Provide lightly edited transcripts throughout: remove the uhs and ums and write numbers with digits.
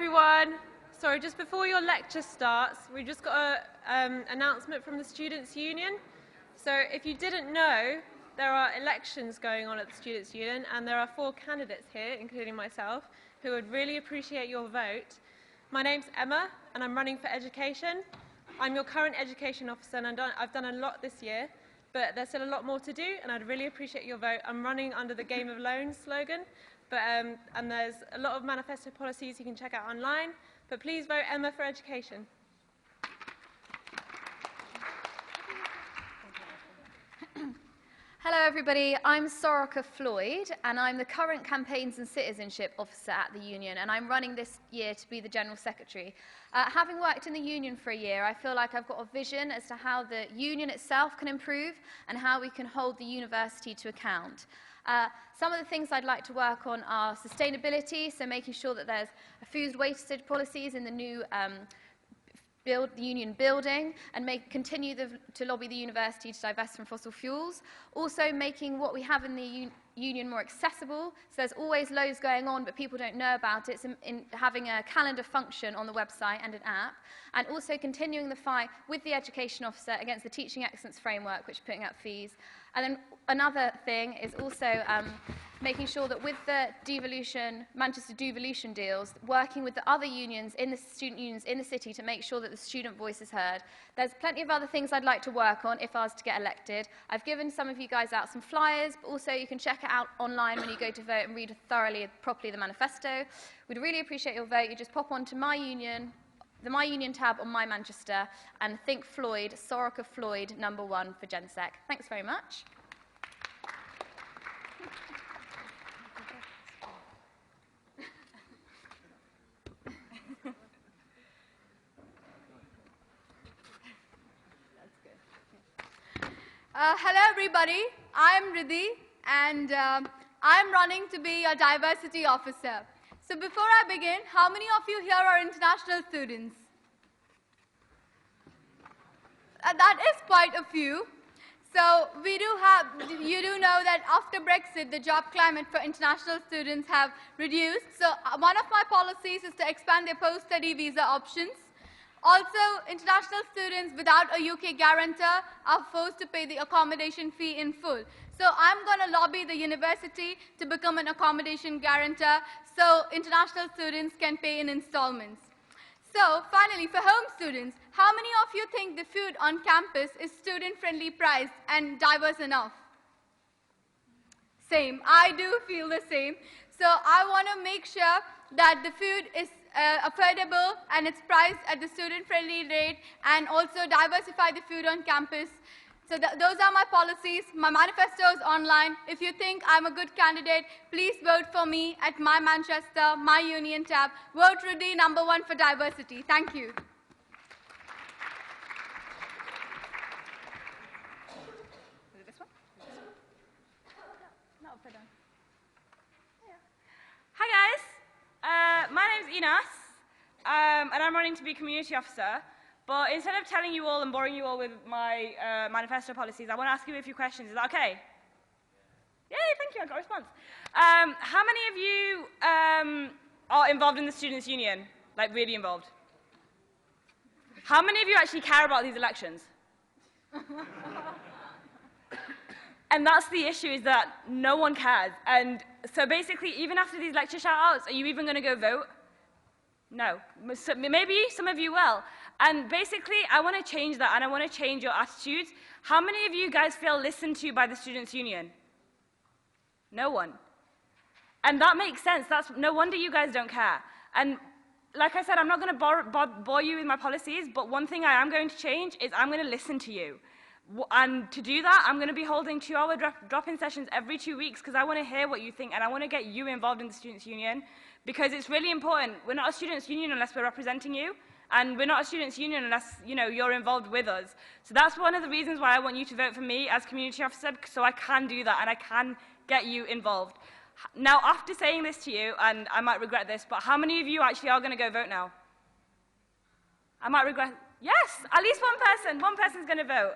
everyone. Sorry, just before your lecture starts, we've just got an announcement from the Students' Union. So if you didn't know, there are elections going on at the Students' Union, and there are 4 candidates here, including myself, who would really appreciate your vote. My name's Emma, and I'm running for education. I'm your current education officer, and I've done a lot this year, but there's still a lot more to do, and I'd really appreciate your vote. I'm running under the Game of Loans slogan, and there's a lot of manifesto policies you can check out online, but please vote Emma for education. Hello everybody, I'm Soroka Floyd and I'm the current Campaigns and Citizenship Officer at the Union, and I'm running this year to be the General Secretary. Having worked in the Union for a year, I feel like I've got a vision as to how the Union itself can improve and how we can hold the university to account. Some of the things I'd like to work on are sustainability, so making sure that there's food wastage policies in the new the union building, and continue to lobby the university to divest from fossil fuels. Also making what we have in the union more accessible, so there's always loads going on but people don't know about it, so in having a calendar function on the website and an app, and also continuing the fight with the education officer against the teaching excellence framework, which is putting up fees. And then another thing is also making sure that with the Manchester devolution deals, working with the other unions, the student unions in the city, to make sure that the student voice is heard. There's plenty of other things I'd like to work on if I was to get elected. I've given some of you guys out some flyers, but also you can check it out online when you go to vote and read thoroughly, properly the manifesto. We'd really appreciate your vote. You just pop onto My Union, the My Union tab on My Manchester, and think Floyd, Soroka Floyd, #1 for GenSec. Thanks very much. Hello everybody, I'm Riddi and I'm running to be a diversity officer. So before I begin, how many of you here are international students? That is quite a few. So you do know that after Brexit, the job climate for international students have reduced. So one of my policies is to expand their post-study visa options. Also, international students without a UK guarantor are forced to pay the accommodation fee in full. So I'm going to lobby the university to become an accommodation guarantor so international students can pay in installments. So finally, for home students, how many of you think the food on campus is student-friendly priced and diverse enough? Same. I do feel the same. So I want to make sure that the food is affordable and it's priced at the student-friendly rate, and also diversify the food on campus. So those are my policies. My manifesto is online. If you think I'm a good candidate, please vote for me at My Manchester, My Union tab. Vote Riddi #1 for diversity. Thank you. This one? No, put on. Hi guys, my name's Enos, and I'm running to be community officer. But instead of telling you all and boring you all with my manifesto policies, I want to ask you a few questions. Is that okay? Yay, thank you, I got a response. How many of you are involved in the Students' Union? Like, really involved? How many of you actually care about these elections? And that's the issue, is that no one cares. And so basically, even after these lecture shout-outs, are you even going to go vote? No. So maybe some of you will. And basically, I want to change that, and I want to change your attitudes. How many of you guys feel listened to by the Students' Union? No one. And that makes sense. No wonder you guys don't care. And like I said, I'm not going to bore you with my policies, but one thing I am going to change is I'm going to listen to you. And to do that, I'm going to be holding 2-hour drop-in sessions every 2 weeks, because I want to hear what you think, and I want to get you involved in the Students' Union, because it's really important. We're not a Students' Union unless we're representing you, and we're not a Students' Union unless you're involved with us. So that's one of the reasons why I want you to vote for me as community officer, so I can do that and I can get you involved. Now, after saying this to you, and I might regret this, but how many of you actually are going to go vote now? I might regret. Yes, at least one person. One person's going to vote.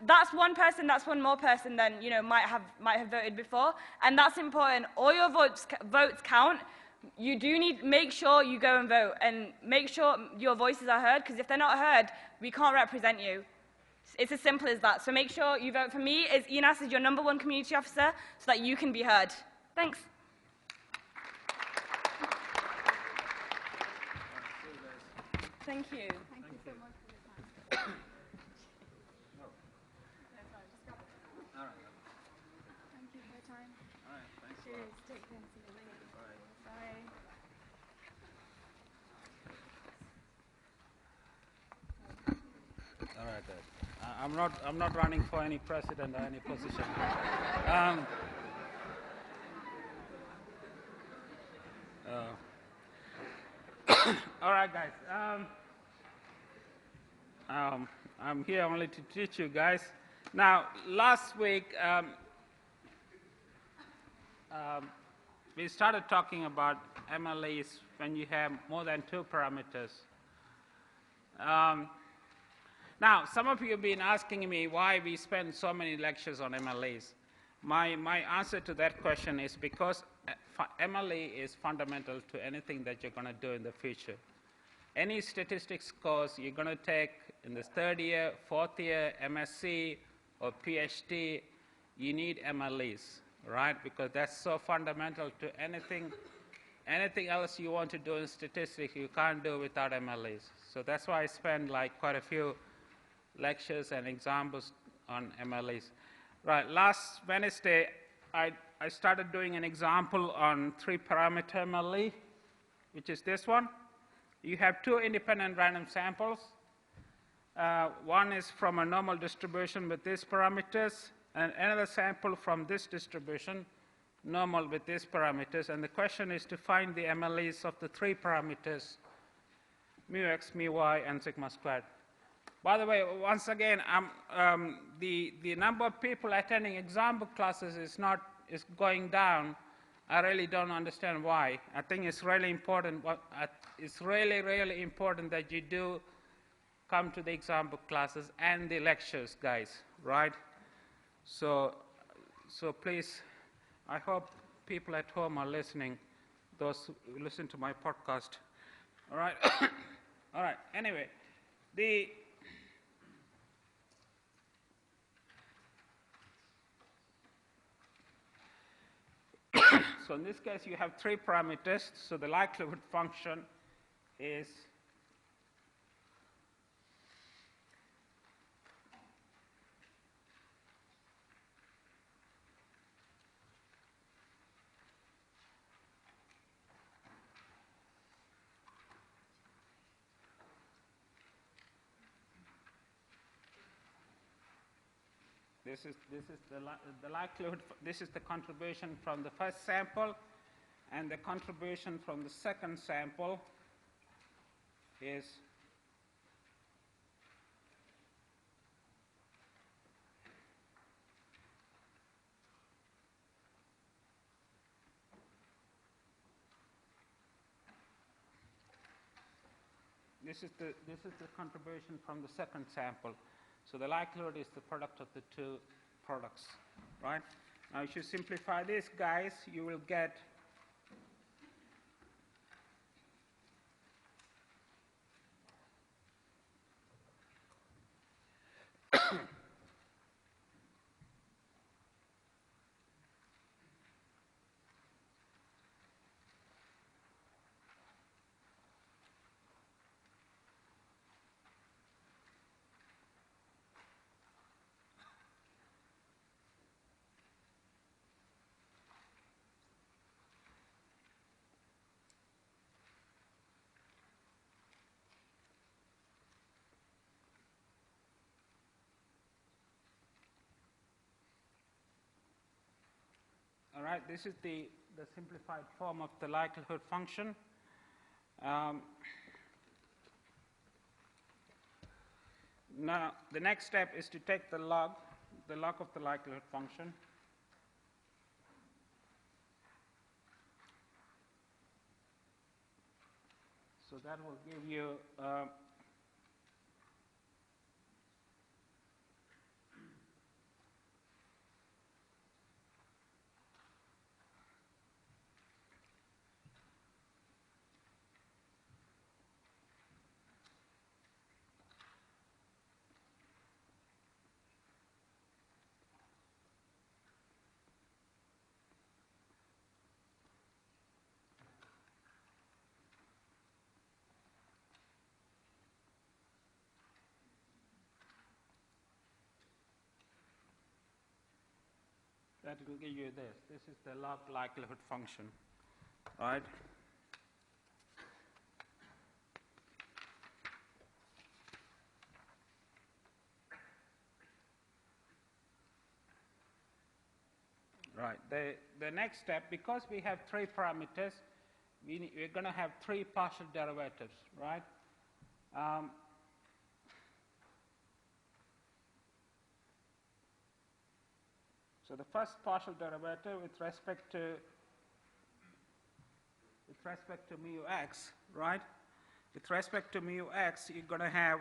That's one person. That's one more person than might have voted before, and that's important. All your votes count. you do need, make sure you go and vote and make sure your voices are heard, because if they're not heard, we can't represent you. It's as simple as that. So make sure you vote for me as Enos as your #1 community officer so that you can be heard. Thanks. Thank you. Thank you so much for your time. Thank you for your time. Cheers. Take care. See you later. Bye. All right, guys. I'm not running for any president or any position. All right, guys. I'm here only to teach you guys. Now, last week, we started talking about MLEs when you have more than 2 parameters. Now, some of you have been asking me why we spend so many lectures on MLEs. My answer to that question is because MLE is fundamental to anything that you're going to do in the future. Any statistics course you're going to take in the 3rd year, 4th year, MSc, or PhD, you need MLEs, right? Because that's so fundamental to anything else you want to do in statistics, you can't do without MLEs. So that's why I spend like quite a few lectures and examples on MLEs. Right, last Wednesday, I started doing an example on 3-parameter MLE, which is this one. You have 2 independent random samples. One is from a normal distribution with these parameters, and another sample from this distribution, normal with these parameters. And the question is to find the MLEs of the 3 parameters, mu x, mu y, and sigma squared. By the way, once again, the number of people attending example classes is going down. I really don't understand why. I think it's really important. It's really, really important that you do come to the example classes and the lectures, guys, right? So please, I hope people at home are listening, those who listen to my podcast. All right? All right, anyway, so in this case, you have 3 parameters. So the likelihood function is this is the likelihood. This is the contribution from the first sample, and the contribution from the second sample is this is the contribution from the second sample. So the likelihood is the product of the 2 products, right? Now, if you simplify this, guys, you will get all right, this is the simplified form of the likelihood function. Now, the next step is to take the log of the likelihood function. So that will give you that will give you this. This is the log likelihood function, right? Right. The next step, because we have 3 parameters, we're going to have 3 partial derivatives, right? So the first partial derivative with respect to mu x, right? With respect to mu x, you're going to have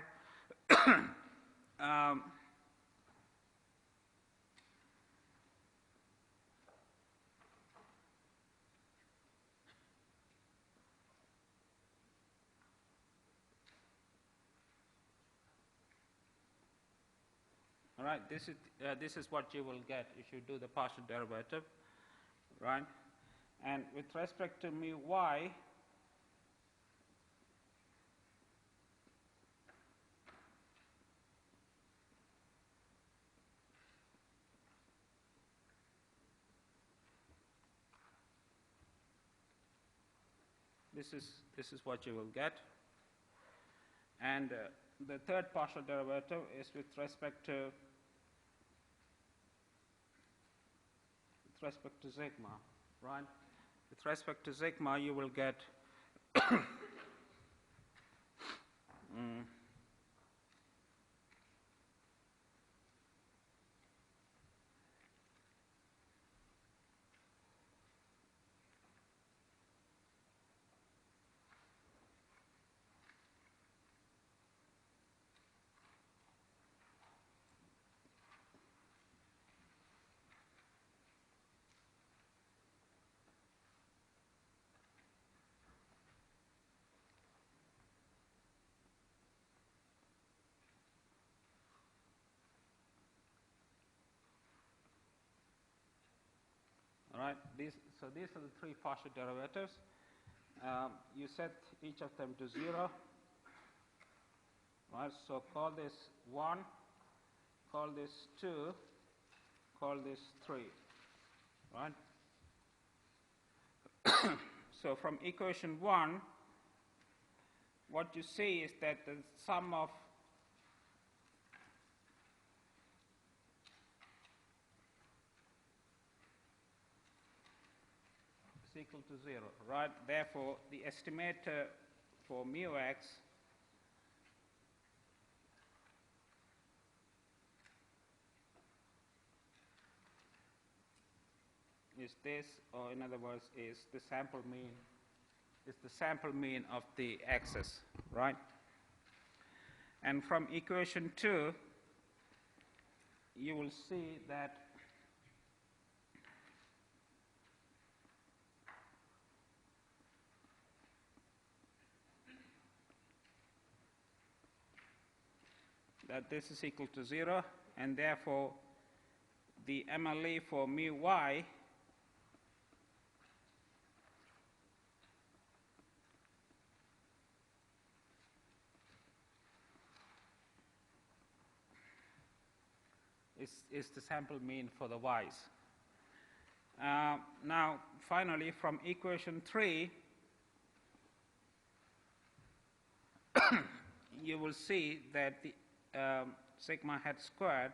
all right, this is what you will get if you do the partial derivative, right? And with respect to mu y, this is what you will get. And the third partial derivative is with respect to sigma, right? With respect to sigma, you will get all right. So these are the 3 partial derivatives. You set each of them to 0. Right. So call this 1, call this 2, call this 3. Right. So from equation 1, what you see is that the sum of is equal to 0, right? Therefore, the estimator for mu x is this, or in other words, is the sample mean of the x's, right? And from equation 2, you will see that this is equal to 0, and therefore the MLE for mu y is the sample mean for the y's. Now, finally, from equation 3, you will see that the sigma hat squared,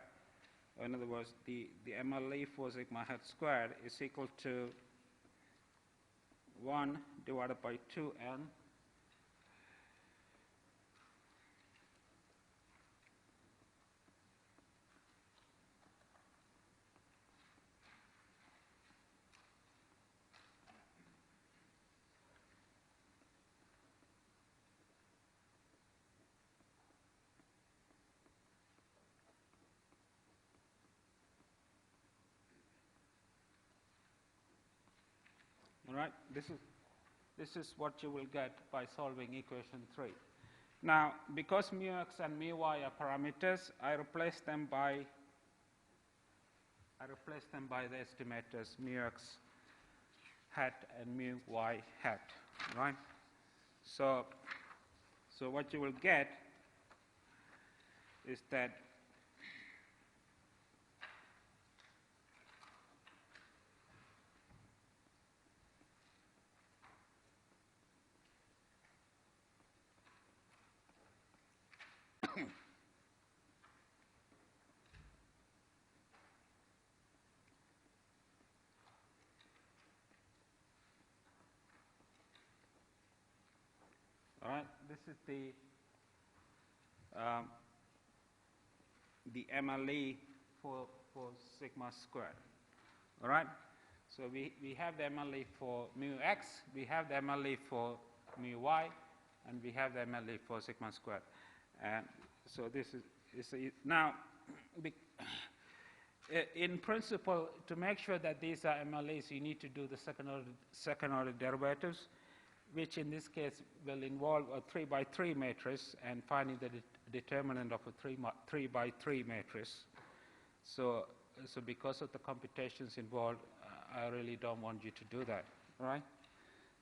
or in other words, the MLE for sigma hat squared is equal to 1 divided by 2n all right. This is what you will get by solving equation 3. Now, because mu x and mu y are parameters, I replace them by the estimators mu x hat and mu y hat, right? So what you will get is that right? This is the MLE for sigma squared, all right? So we have the MLE for mu x, we have the MLE for mu y, and we have the MLE for sigma squared. And so this is now, in principle, to make sure that these are MLEs, you need to do the second order derivatives, which in this case will involve a 3 by 3 matrix and finding the determinant of a 3 by 3 matrix. So because of the computations involved, I really don't want you to do that, right?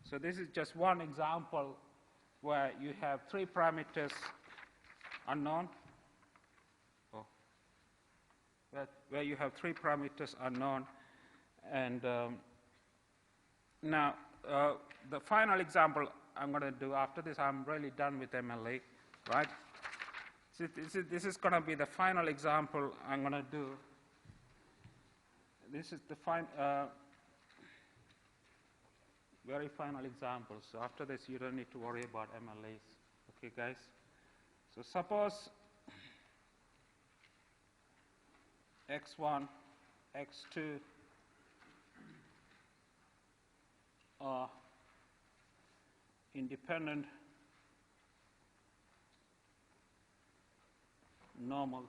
So this is just one example where you have 3 parameters unknown, where you have 3 parameters unknown. And now, the final example I'm going to do after this, I'm really done with MLE, right? So this is going to be the final example I'm going to do. This is the very final example. So after this, you don't need to worry about MLEs. Okay, guys? So suppose x1, x2 are independent normal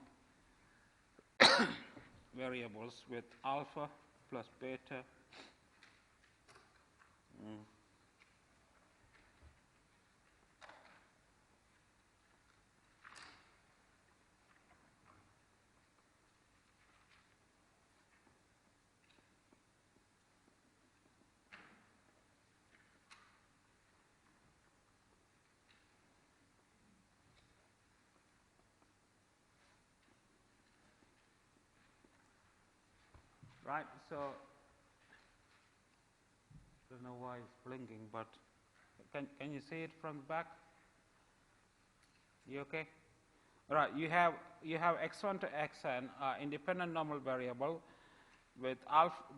variables with alpha plus beta right? So, I don't know why it's blinking, but can you see it from the back? You okay? All right, you have x1 to xn independent normal variable with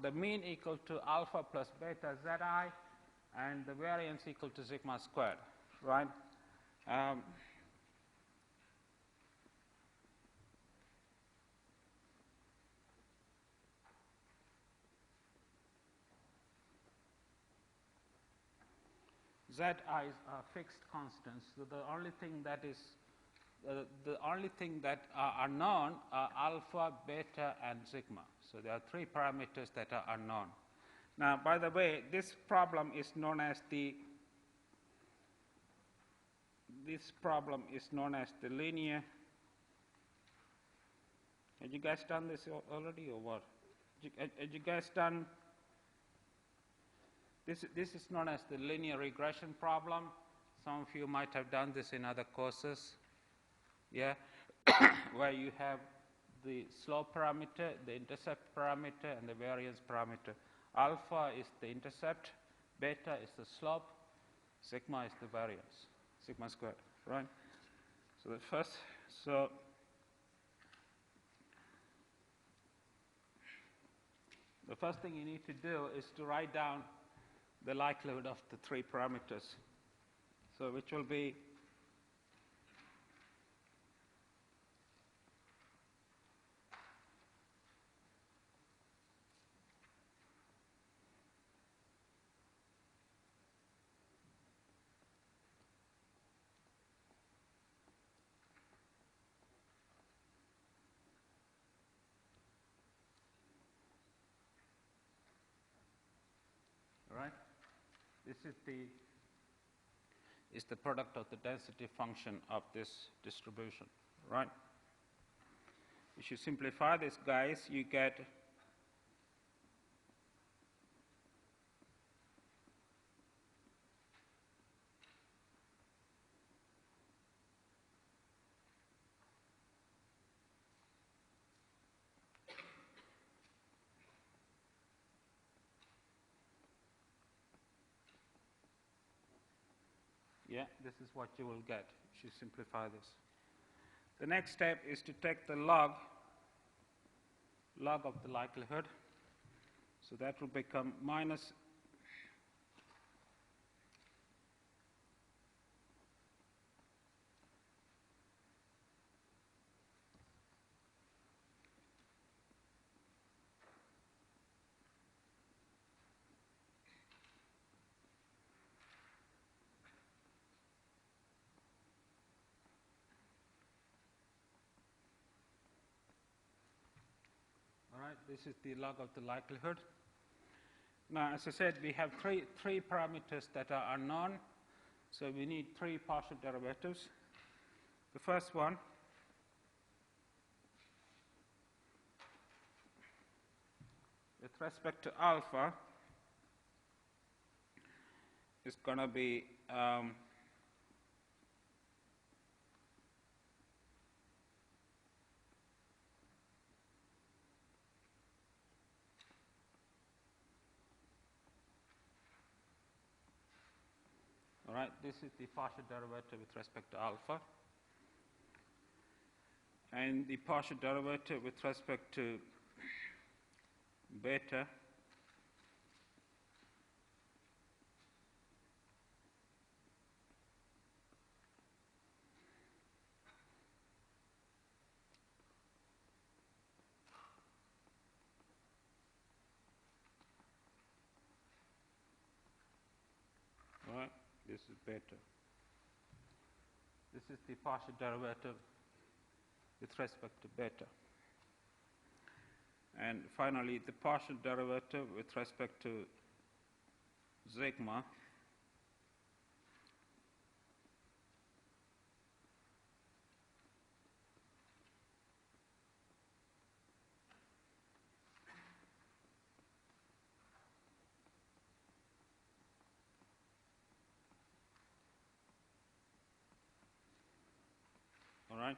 the mean equal to alpha plus beta zi and the variance equal to sigma squared, right? Zi are fixed constants. So the only thing that are unknown are alpha, beta, and sigma. So there are 3 parameters that are unknown. Now, by the way, this problem is known as the linear. Have you guys done this already, or what? Have you guys done? This is known as the linear regression problem. Some of you might have done this in other courses, yeah, where you have the slope parameter, the intercept parameter, and the variance parameter. Alpha is the intercept, beta is the slope, sigma is the variance, sigma squared, right? So the first thing you need to do is to write down the likelihood of the 3 parameters. So which will be all right? This is the product of the density function of this distribution, right? If you simplify this, guys, you get yeah, this is what you will get if you simplify this. The next step is to take the log of the likelihood. So that will become minus right? This is the log of the likelihood. Now, as I said, we have three parameters that are unknown, so we need three partial derivatives. The first one with respect to alpha is going to be all right, this is the partial derivative with respect to alpha. And the partial derivative with respect to beta all right, this is beta. This is the partial derivative with respect to beta. And finally, the partial derivative with respect to sigma all right.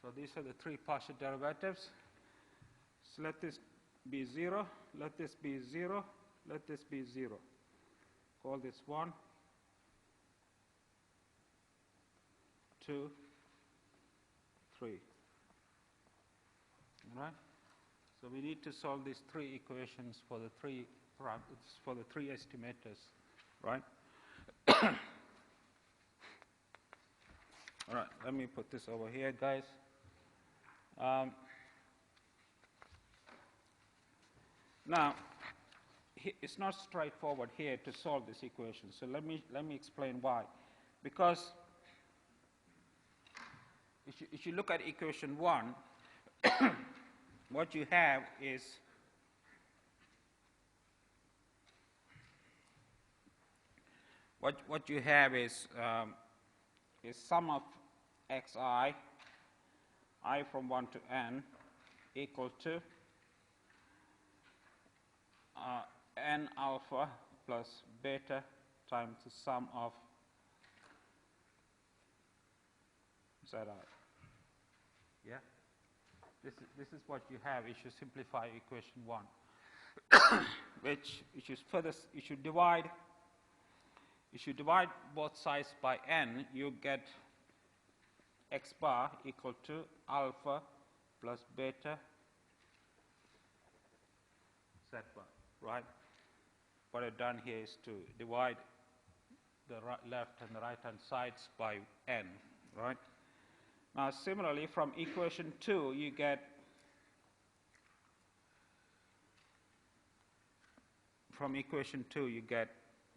So these are the three partial derivatives. So let this be 0, let this be 0, let this be 0. Call this 1, 2, 3. All right? So we need to solve these three equations for the three estimators, right? All right, let me put this over here, guys. Now, it's not straightforward here to solve this equation. So let me explain why. Because if you look at equation 1, what you have is sum of xi, I from 1 to n, equal to n alpha plus beta times the sum of zi. Yeah? This is what you have if you simplify equation 1, which if you divide both sides by n, you get x bar equal to alpha plus beta z bar, right? What I've done here is to divide the left and the right hand sides by n, right? Now similarly, from equation 2 you get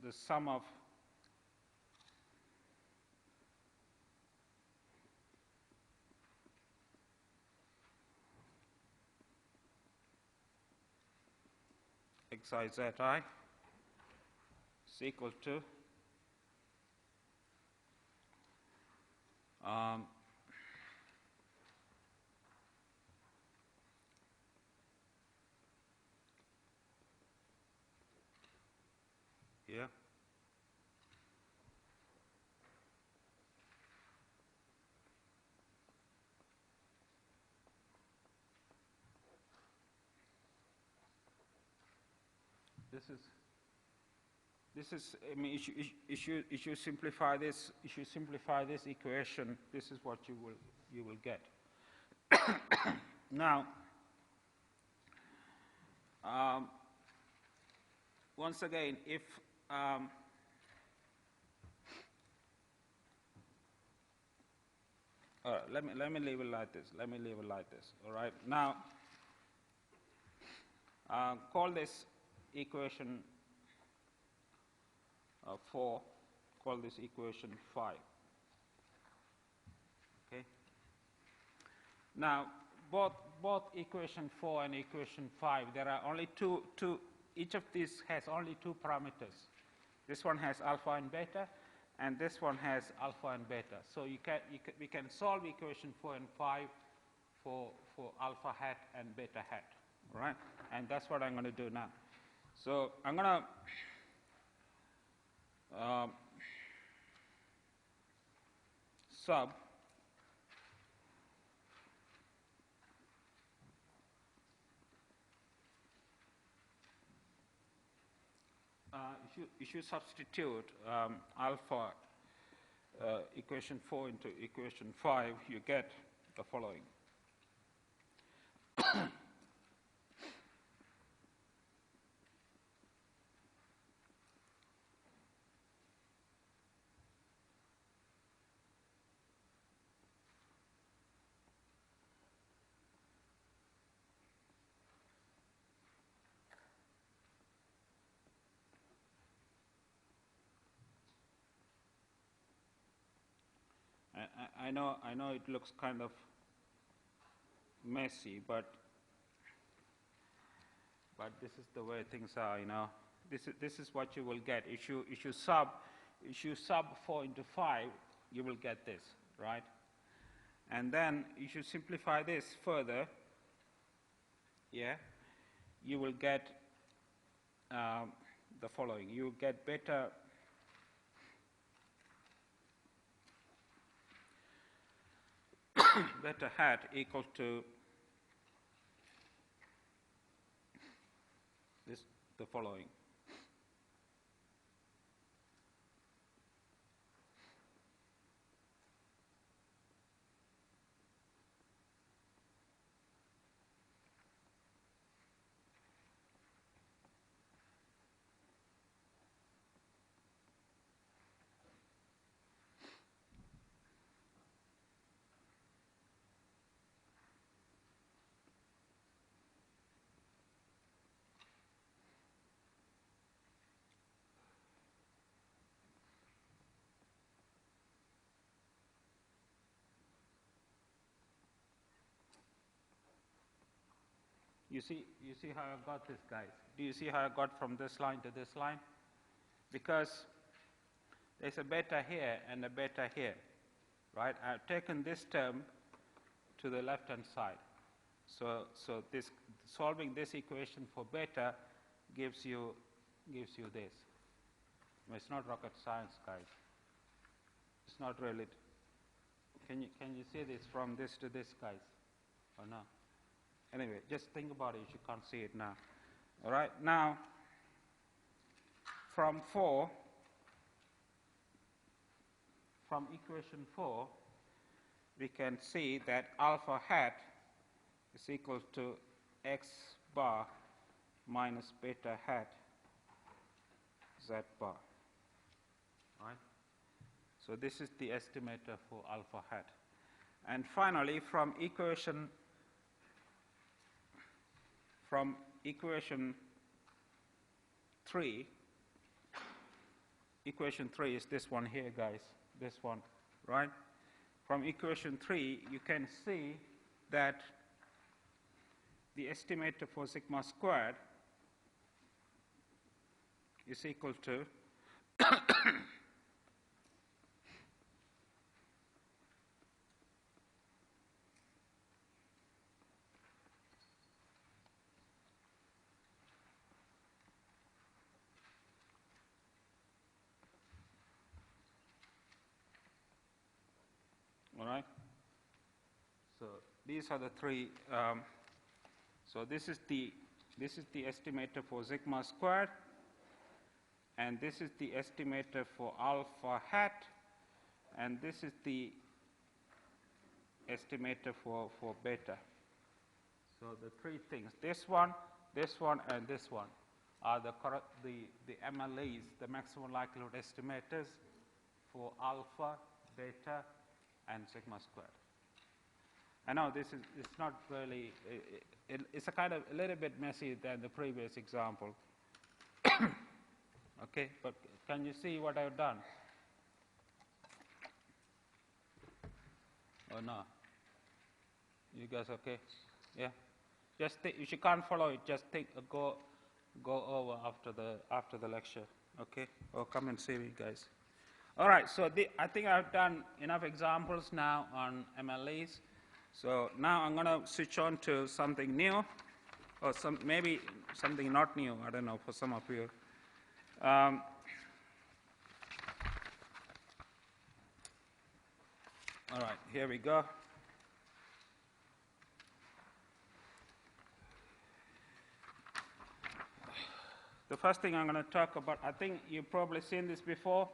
the sum of xi zi is equal to yeah, this is I mean if you simplify this equation, this is what you will get. Now once again, if let me leave it like this. All right. Now call this equation 4. Call this equation 5. Okay. Now both equation 4 and equation 5, there are only two, each of these has only two parameters. This one has alpha and beta, and this one has alpha and beta. So we can solve equation 4 and 5 for alpha hat and beta hat, right? And that's what I'm going to do now. So I'm going to sub if you substitute alpha equation 4 into equation 5, you get the following. I know it looks kind of messy, but this is the way things are, you know. This is what you will get. If you sub 4 into 5, you will get this, right? And then if you simplify this further, yeah, you will get the following. You get beta beta hat equal to the following. You see how I got this, guys? Do you see how I got from this line to this line? Because there's a beta here and a beta here, right? I've taken this term to the left-hand side. So this solving this equation for beta gives you this. It's not rocket science, guys. It's not really. Can you see this from this to this, guys, or no? Anyway, just think about it if you can't see it now. All right, now from equation 4, we can see that alpha hat is equal to x bar minus beta hat z bar. Right? So this is the estimator for alpha hat. And finally, from equation 3, equation 3 is this one here, guys, this one, right? From equation 3, you can see that the estimator for sigma squared is equal to all right. So these are the three. So this is the estimator for sigma squared, and this is the estimator for alpha hat, and this is the estimator for beta. So the three things, this one, and this one, are the MLEs, the maximum likelihood estimators for alpha, beta, and sigma squared. I know it's not really, it's a kind of a little bit messy than the previous example. Okay, but can you see what I've done? Or no? You guys okay? Yeah. Just think, if you can't follow it, just think, go over after the lecture, okay? Or come and see me, guys. All right, so I think I've done enough examples now on MLEs. So now I'm going to switch on to something new, or maybe something not new, I don't know, for some of you. All right, here we go. The first thing I'm going to talk about, I think you've probably seen this before.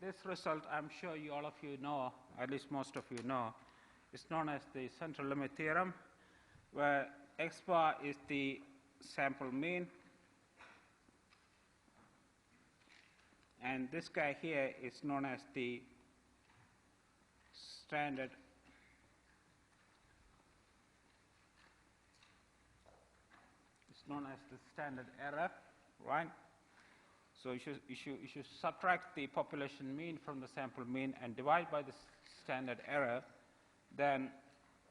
This result, I'm sure all of you know, at least most of you know, is known as the central limit theorem, where x bar is the sample mean, and this guy here is known as the standard error, right? So you should subtract the population mean from the sample mean and divide by the standard error. Then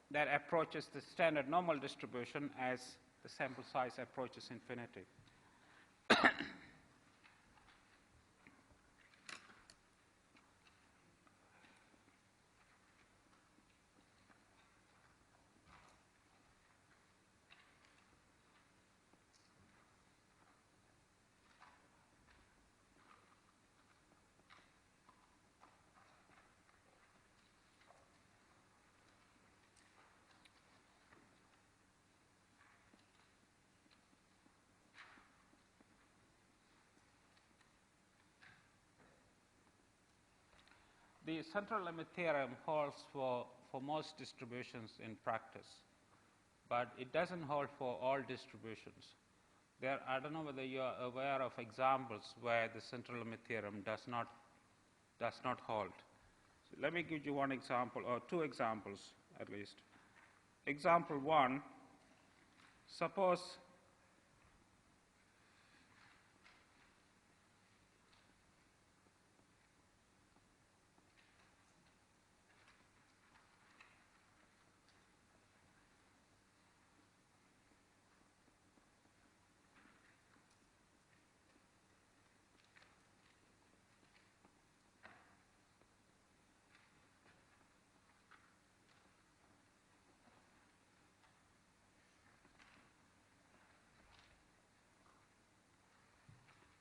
that approaches the standard normal distribution as the sample size approaches infinity. The central limit theorem holds for most distributions in practice, but it doesn't hold for all distributions. I don't know whether you are aware of examples where the central limit theorem does not hold. So let me give you one example, or two examples at least. Example one, suppose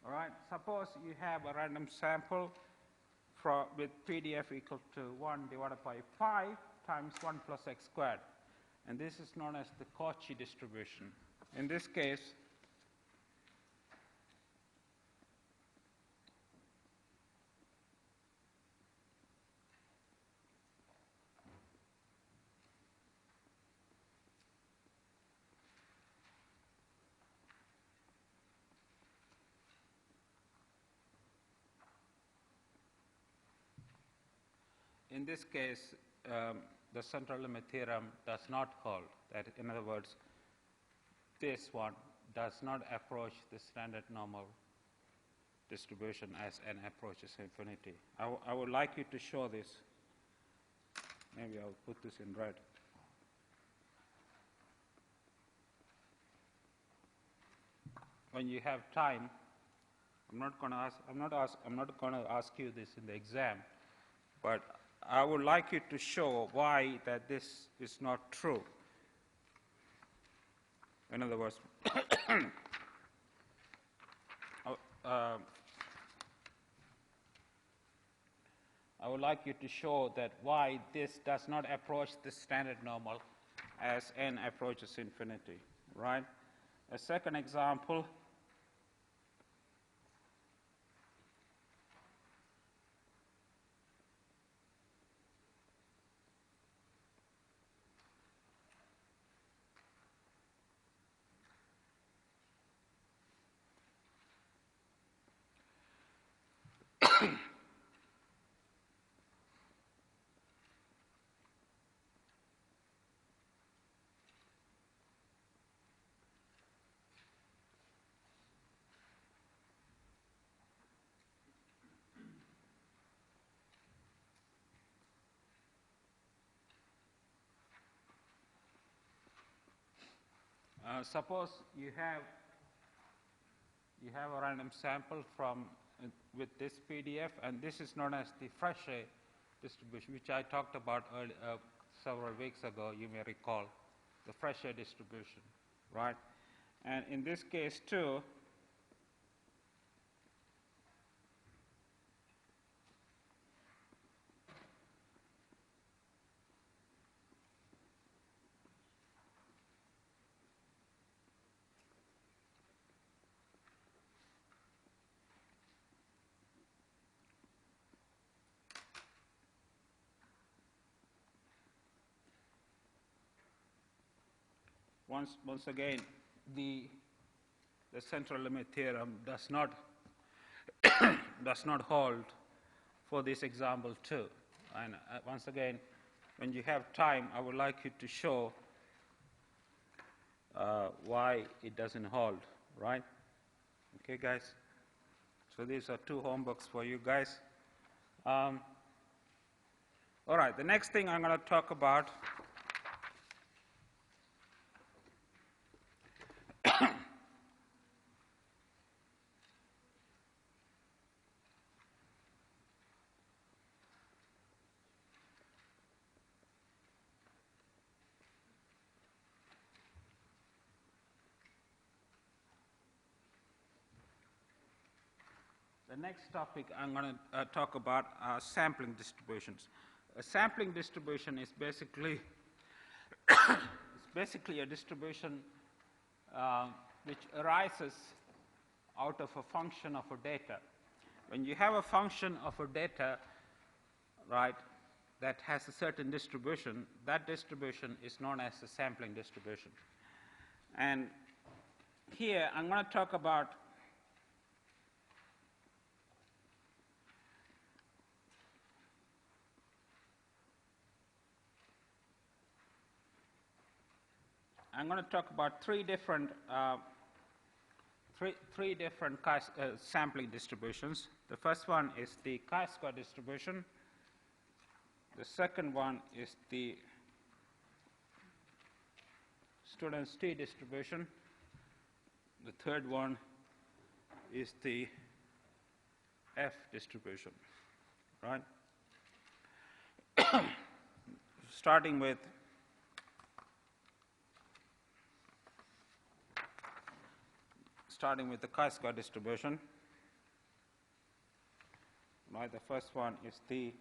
all right, suppose you have a random sample with PDF equal to 1 divided by 5 times 1 plus x squared. And this is known as the Cauchy distribution. In this case, the central limit theorem does not hold. That, in other words, this one does not approach the standard normal distribution as n approaches infinity. I would like you to show this. Maybe I'll put this in red. when you have time, I'm not going to ask you this in the exam, but I would like you to show why that this is not true. In other words, I would like you to show that why this does not approach the standard normal as n approaches infinity, right? A second example. Suppose you have a random sample from with this PDF, and this is known as the Freshway distribution, which I talked about several weeks ago. You may recall the Freshway distribution, right? And in this case too, once again, the central limit theorem does not hold for this example too. And once again, when you have time, I would like you to show why it doesn't hold, right? Okay, guys? So these are 2 homeworks for you guys. All right, the next thing I'm going to talk about the next topic I'm going to talk about are sampling distributions. A sampling distribution is basically a distribution which arises out of a function of a data. When you have a function of a data, right, that has a certain distribution, that distribution is known as a sampling distribution. And here I'm going to talk about three different sampling distributions. The first one is the chi-square distribution. The second one is the student's t distribution. The third one is the f distribution, right? Starting with the chi-square distribution. Right, the first one is the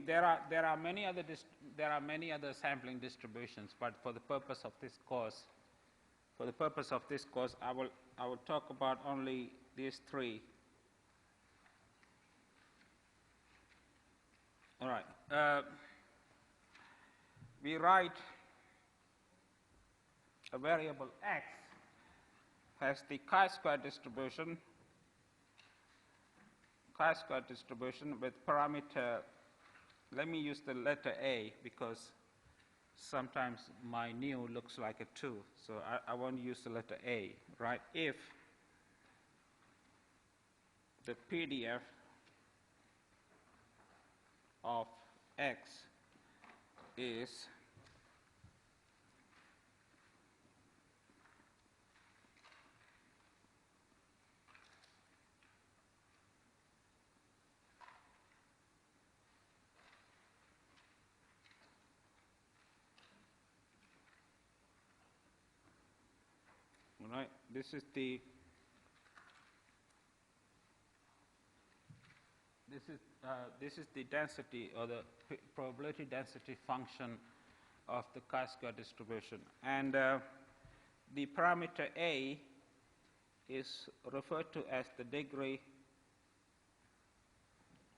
there are many other sampling distributions, but for the purpose of this course, I will talk about only these 3. All right. We write a variable x has the chi-square distribution with parameter. Let me use the letter a because sometimes my new looks like a 2, so I want to use the letter a, right? If the PDF of X is right. This is the density or the probability density function of the chi-square distribution, and the parameter A is referred to as the degree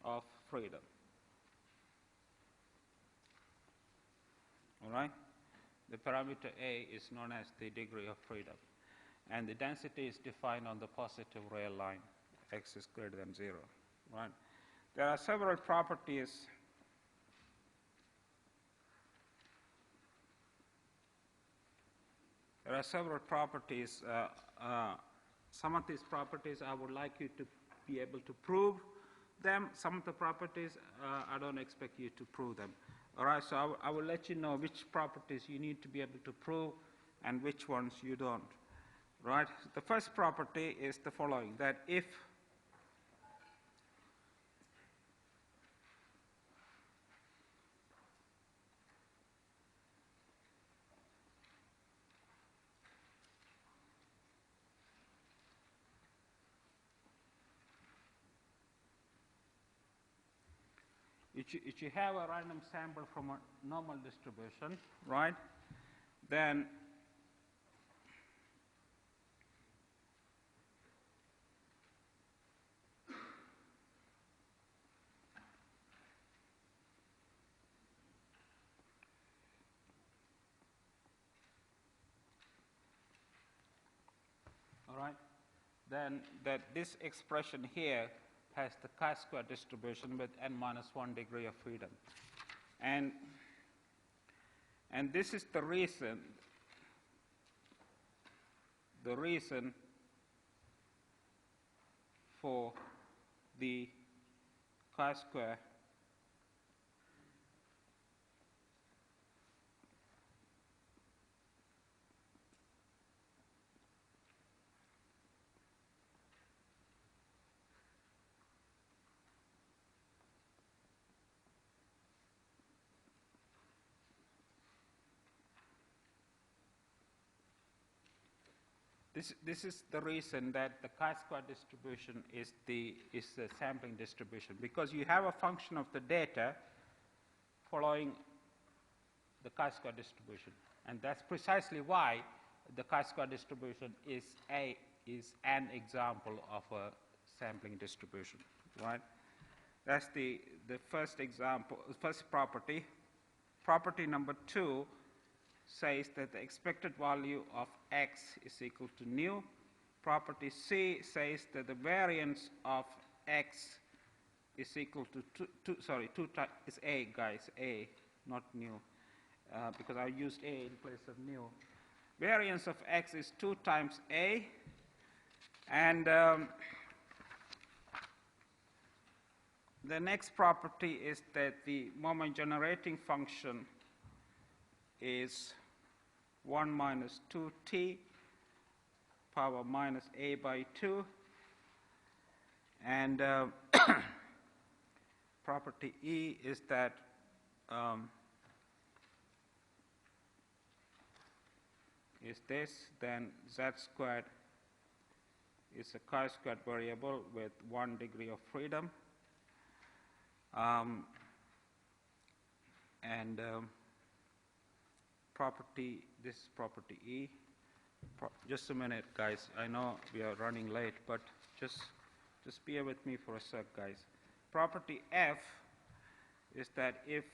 of freedom. All right? The parameter A is known as the degree of freedom, and the density is defined on the positive real line. X is greater than 0. Right? There are several properties some of these properties I would like you to be able to prove them. Some of the properties I don't expect you to prove them. All right, so I will let you know which properties you need to be able to prove and which ones you don't. Right? The first property is the following, that if if you have a random sample from a normal distribution, right, then all right, then that this expression here has the chi-square distribution with n minus 1 degree of freedom. And this is the reason for the chi-square This is the reason that the chi-square distribution is the sampling distribution, because you have a function of the data following the chi-square distribution, and that's precisely why the chi-square distribution is an example of a sampling distribution, right? That's the first example, first property. Property number 2 says that the expected value of x is equal to nu. Property C says that the variance of x is equal to 2 times, it's A, guys, A, not nu, because I used A in place of nu. Variance of x is 2 times A, and the next property is that the moment generating function is 1 minus 2t power minus a by 2, and property E is that then z squared is a chi-squared variable with 1 degree of freedom, and property, this is property E. Just a minute, guys. I know we are running late, but just bear with me for a sec, guys. Property F is that if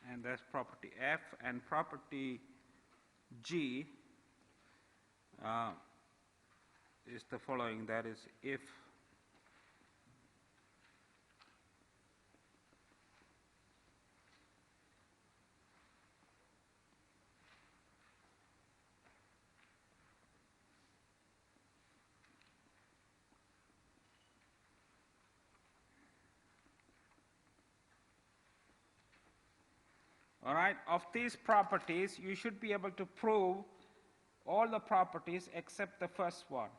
and that's property F, and property G is the following. That is, if all right, of these properties, you should be able to prove all the properties except the first one,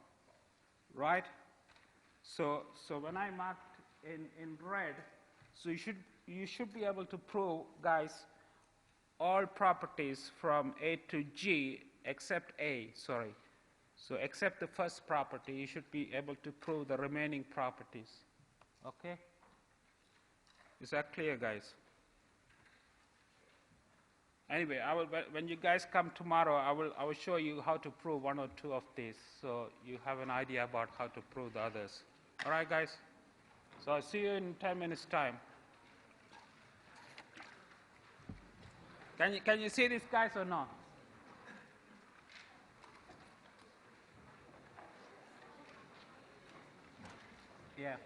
right? So when I marked in red, so you should be able to prove, guys, all properties from A to G except A, sorry. So except the first property, you should be able to prove the remaining properties, okay? Is that clear, guys? Anyway, when you guys come tomorrow, I will show you how to prove one or two of these, so you have an idea about how to prove the others. All right, guys? So I'll see you in 10 minutes' time. Can you see these guys or not? Yeah.